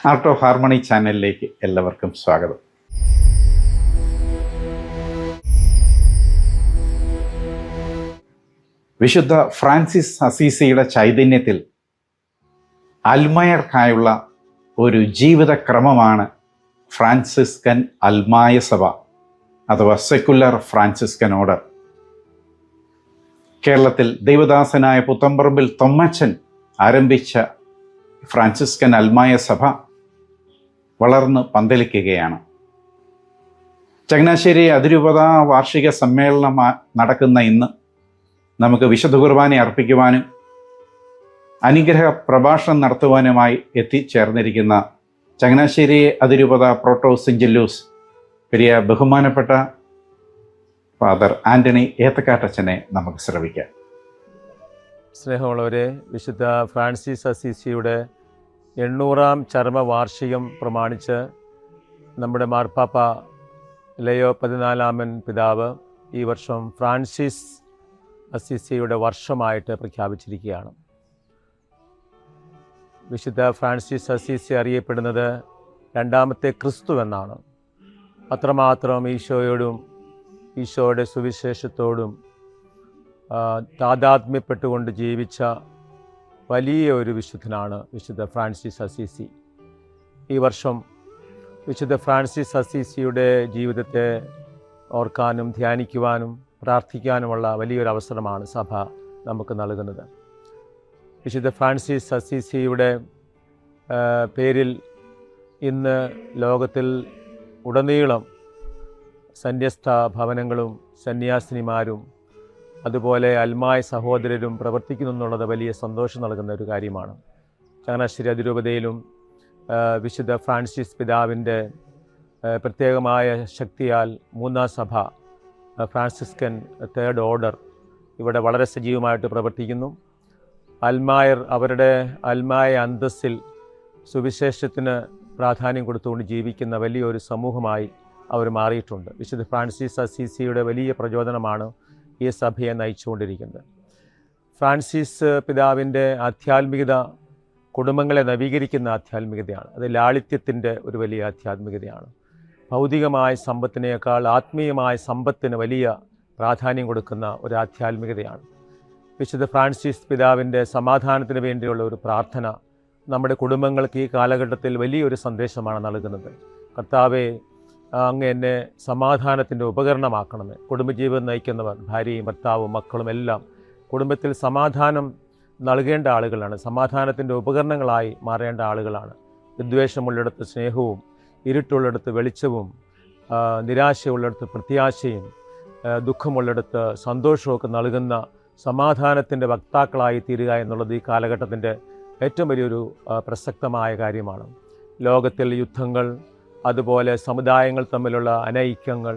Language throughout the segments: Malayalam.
ആർട്ട് ഓഫ് ഹാർമണി ചാനലിലേക്ക് എല്ലാവർക്കും സ്വാഗതം. വിശുദ്ധ ഫ്രാൻസിസ് അസീസിയുടെ ചൈതന്യത്തിൽ അൽമയർക്കായുള്ള ഒരു ജീവിതക്രമമാണ് ഫ്രാൻസിസ്കൻ അൽമായ സഭ അഥവാ സെക്കുലർ ഫ്രാൻസിസ്കൻ ഓർഡർ. കേരളത്തിൽ ദൈവദാസനായ പുത്തമ്പറമ്പിൽ തൊമ്മച്ചൻ ആരംഭിച്ച ഫ്രാൻസിസ്കൻ അൽമായ സഭ വളർന്ന് പന്തലിക്കുകയാണ്. ചങ്ങനാശ്ശേരി അതിരൂപത വാർഷിക സമ്മേളനം നടക്കുന്ന ഇന്ന് നമുക്ക് വിശുദ്ധ കുർബാന അർപ്പിക്കുവാനും അനുഗ്രഹ പ്രഭാഷണം നടത്തുവാനുമായി എത്തിച്ചേർന്നിരിക്കുന്ന ചങ്ങനാശ്ശേരി അതിരൂപത പ്രോട്ടോസിഞ്ചല്ലൂസ് പെരിയ ബഹുമാനപ്പെട്ട ഫാദർ ആൻ്റണി ഏത്തക്കാട്ടച്ചനെ നമുക്ക് ശ്രവിക്കാം. സ്നേഹമുള്ളവരെ, വിശുദ്ധ ഫ്രാൻസിസ് അസീസിയുടെ 800-ാം ചരമവാർഷികം പ്രമാണിച്ച് നമ്മുടെ മാർപ്പാപ്പ ലയോ 14 പിതാവ് ഈ വർഷം ഫ്രാൻസിസ് അസീസിയുടെ വർഷമായിട്ട് പ്രഖ്യാപിച്ചിരിക്കുകയാണ്. വിശുദ്ധ ഫ്രാൻസിസ് അസീസി അറിയപ്പെടുന്നത് രണ്ടാമത്തെ ക്രിസ്തു എന്നാണ്. അത്രമാത്രം ഈശോയോടും ഈശോയുടെ സുവിശേഷത്തോടും താതാത്മ്യപ്പെട്ടുകൊണ്ട് ജീവിച്ച വലിയ ഒരു വിശുദ്ധനാണ് വിശുദ്ധ ഫ്രാൻസിസ് അസീസി. ഈ വർഷം വിശുദ്ധ ഫ്രാൻസിസ് അസീസിയുടെ ജീവിതത്തെ ഓർക്കാനും ധ്യാനിക്കുവാനും പ്രാർത്ഥിക്കാനുമുള്ള വലിയൊരു അവസരമാണ് സഭ നമുക്ക് നൽകുന്നത്. വിശുദ്ധ ഫ്രാൻസിസ് അസീസിയുടെ പേരിൽ ഇന്ന് ലോകത്തിൽ ഉടനീളം സന്യസ്ത ഭവനങ്ങളും സന്യാസിനിമാരും അതുപോലെ അൽമായ സഹോദരരും പ്രവർത്തിക്കുന്നു എന്നുള്ളത് വലിയ സന്തോഷം നൽകുന്ന ഒരു കാര്യമാണ്. ചങ്ങനാശ്ശേരി അതിരൂപതയിലും വിശുദ്ധ ഫ്രാൻസിസ് പിതാവിൻ്റെ പ്രത്യേകമായ ശക്തിയാൽ 3-ാം സഭ ഫ്രാൻസിസ്കൻ തേർഡ് ഓർഡർ ഇവിടെ വളരെ സജീവമായിട്ട് പ്രവർത്തിക്കുന്നു. അൽമായർ അവരുടെ അൽമായ അന്തസ്സിൽ സുവിശേഷത്തിന് പ്രാധാന്യം കൊടുത്തുകൊണ്ട് ജീവിക്കുന്ന വലിയൊരു സമൂഹമായി അവർ മാറിയിട്ടുണ്ട്. വിശുദ്ധ ഫ്രാൻസിസ് അസീസിയുടെ വലിയ പ്രചോദനമാണ് ഈ സഭയെ നയിച്ചുകൊണ്ടിരിക്കുന്നത്. ഫ്രാൻസിസ് പിതാവിൻ്റെ ആധ്യാത്മികത കുടുംബങ്ങളെ നവീകരിക്കുന്ന ആധ്യാത്മികതയാണ്. അത് ലാളിത്യത്തിൻ്റെ ഒരു വലിയ ആധ്യാത്മികതയാണ്. ഭൗതികമായ സമ്പത്തിനേക്കാൾ ആത്മീയമായ സമ്പത്തിന് വലിയ പ്രാധാന്യം കൊടുക്കുന്ന ഒരു ആധ്യാത്മികതയാണ്. വിശുദ്ധ ഫ്രാൻസിസ് പിതാവിൻ്റെ സമാധാനത്തിന് വേണ്ടിയുള്ള ഒരു പ്രാർത്ഥന നമ്മുടെ കുടുംബങ്ങൾക്ക് ഈ കാലഘട്ടത്തിൽ വലിയൊരു സന്ദേശമാണ് നൽകുന്നത്. കർത്താവെ, അങ്ങ് എന്നെ സമാധാനത്തിൻ്റെ ഉപകരണമാക്കണമേ. കുടുംബജീവിതം നയിക്കുന്നവർ, ഭാര്യയും ഭർത്താവും മക്കളും എല്ലാം കുടുംബത്തിൽ സമാധാനം നൽകേണ്ട ആളുകളാണ്. സമാധാനത്തിൻ്റെ ഉപകരണങ്ങളായി മാറേണ്ട ആളുകളാണ്. വിദ്വേഷമുള്ളിടത്ത് സ്നേഹവും, ഇരുട്ടുള്ളിടത്ത് വെളിച്ചവും, നിരാശയുള്ളിടത്ത് പ്രത്യാശയും, ദുഃഖമുള്ളിടത്ത് സന്തോഷമൊക്കെ നൽകുന്ന സമാധാനത്തിൻ്റെ വക്താക്കളായി തീരുക എന്നുള്ളത് ഈ കാലഘട്ടത്തിൻ്റെ ഏറ്റവും വലിയൊരു പ്രസക്തമായ കാര്യമാണ്. ലോകത്തിൽ യുദ്ധങ്ങൾ, അതുപോലെ സമുദായങ്ങൾ തമ്മിലുള്ള അനൈക്യങ്ങൾ,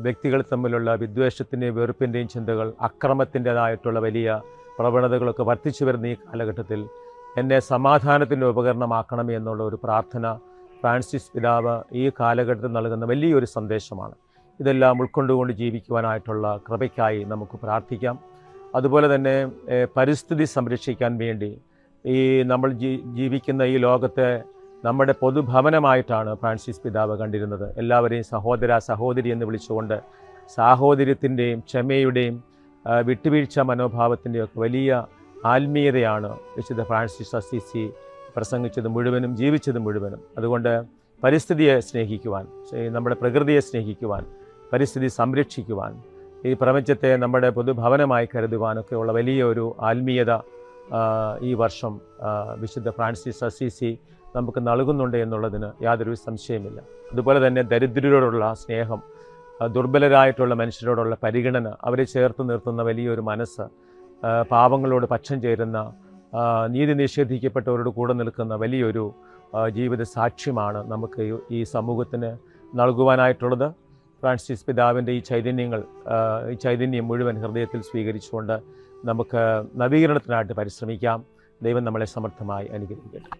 വ്യക്തികൾ തമ്മിലുള്ള വിദ്വേഷത്തിൻ്റെയും വെറുപ്പിൻ്റെയും ചിന്തകൾ, അക്രമത്തിൻ്റേതായിട്ടുള്ള വലിയ പ്രവണതകളൊക്കെ വർദ്ധിച്ചു വരുന്ന ഈ കാലഘട്ടത്തിൽ എന്നെ സമാധാനത്തിൻ്റെ ഉപകരണമാക്കണമേ എന്നുള്ള ഒരു പ്രാർത്ഥന ഫ്രാൻസിസ് പിതാവ് ഈ കാലഘട്ടത്തിൽ നൽകുന്ന വലിയൊരു സന്ദേശമാണ്. ഇതെല്ലാം ഉൾക്കൊണ്ടുകൊണ്ട് ജീവിക്കുവാനായിട്ടുള്ള കൃപയ്ക്കായി നമുക്ക് പ്രാർത്ഥിക്കാം. അതുപോലെ തന്നെ പരിസ്ഥിതി സംരക്ഷിക്കാൻ വേണ്ടി ഈ നമ്മൾ ജീവിക്കുന്ന ഈ ലോകത്തെ നമ്മുടെ പൊതുഭവനമായിട്ടാണ് ഫ്രാൻസിസ് പിതാവ് കണ്ടിരുന്നത്. എല്ലാവരെയും സഹോദര സഹോദരി എന്ന് വിളിച്ചുകൊണ്ട് സാഹോദര്യത്തിൻ്റെയും ക്ഷമയുടെയും വിട്ടുവീഴ്ച മനോഭാവത്തിൻ്റെയും ഒക്കെ വലിയ ആത്മീയതയാണ് വിശുദ്ധ ഫ്രാൻസിസ് അസീസി പ്രസംഗിച്ചത് മുഴുവനും ജീവിച്ചത് മുഴുവനും. അതുകൊണ്ട് പരിസ്ഥിതിയെ സ്നേഹിക്കുവാൻ, നമ്മുടെ പ്രകൃതിയെ സ്നേഹിക്കുവാൻ, പരിസ്ഥിതി സംരക്ഷിക്കുവാൻ, ഈ പ്രപഞ്ചത്തെ നമ്മുടെ പൊതുഭവനമായി കരുതുവാനൊക്കെയുള്ള വലിയ ഒരു ആത്മീയത ഈ വർഷം വിശുദ്ധ ഫ്രാൻസിസ് അസീസി നമുക്ക് നൽകുന്നുണ്ട് എന്നുള്ളതിന് യാതൊരു സംശയമില്ല. അതുപോലെ തന്നെ ദരിദ്രരോടുള്ള സ്നേഹം, ദുർബലരായിട്ടുള്ള മനുഷ്യരോടുള്ള പരിഗണന, അവരെ ചേർത്ത് നിർത്തുന്ന വലിയൊരു മനസ്സ്, പാവങ്ങളോട് പക്ഷം ചേരുന്ന, നീതി നിഷേധിക്കപ്പെട്ടവരോട് കൂടെ നിൽക്കുന്ന വലിയൊരു ജീവിത സാക്ഷ്യമാണ് നമുക്ക് ഈ സമൂഹത്തിന് നൽകുവാനായിട്ടുള്ളത്. ഫ്രാൻസിസ് പിതാവിൻ്റെ ഈ ചൈതന്യം മുഴുവൻ ഹൃദയത്തിൽ സ്വീകരിച്ചുകൊണ്ട് നമുക്ക് നവീകരണത്തിനായിട്ട് പരിശ്രമിക്കാം. ദൈവം നമ്മളെ സമർത്ഥമായി അനുഗ്രഹിക്കട്ടെ.